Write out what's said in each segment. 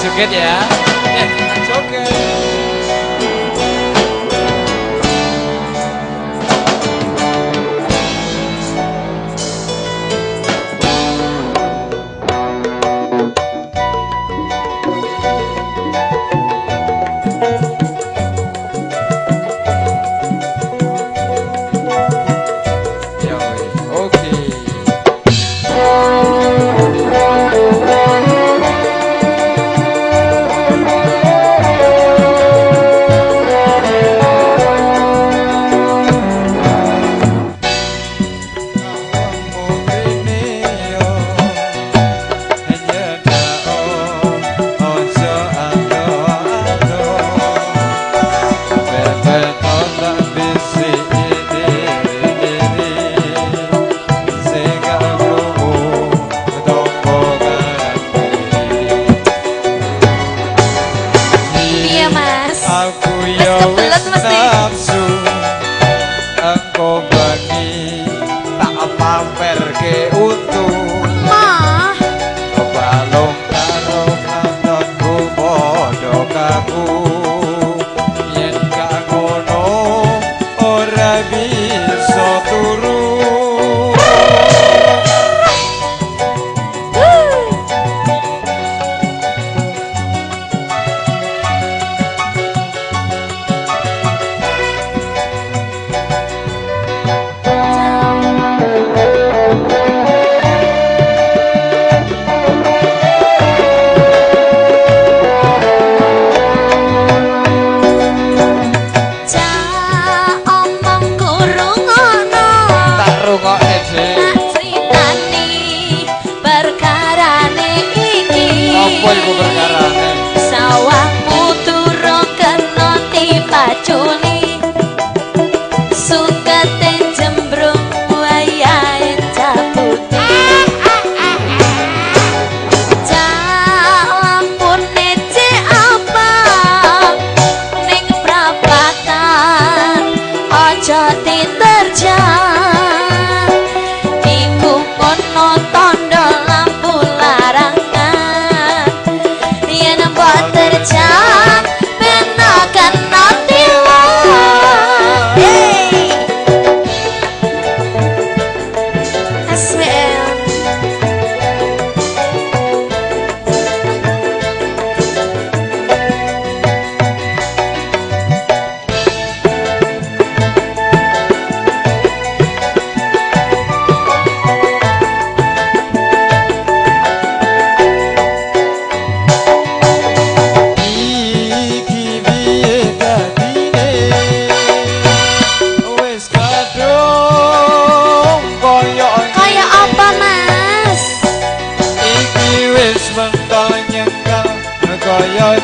joget ya. Kita joget.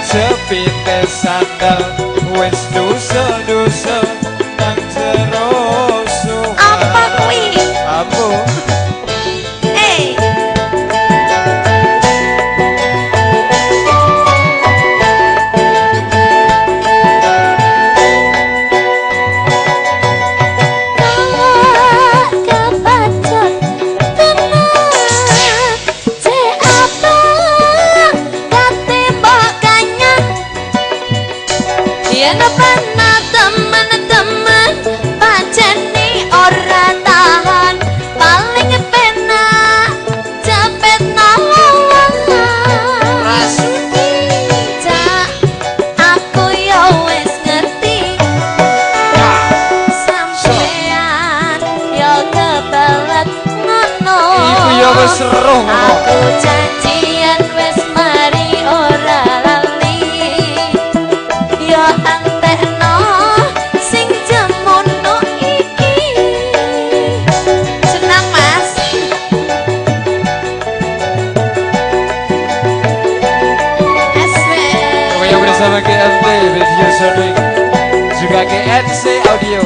Jepite sandal wis dosa-dosa nang jero suha. Apa kuwi? Apa? Teman-teman pancen ni ora tahan, paling penak cepet nolong. Rasuti cak aku yo wis ngerti, sampean yo kebelet ngono. iku yo wis seru. Aku janjian wis mari ora lali, yo antekno sing jemono iki. Senang Mas. Kami yang bersama GMT Video Shooting juga GNC Audio.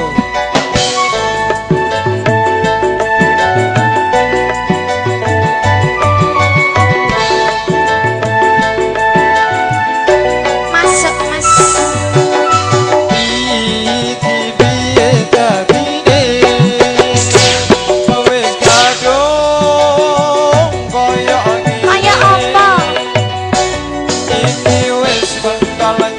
Masuk Mas. Kaya apa? Kaya apa? engkol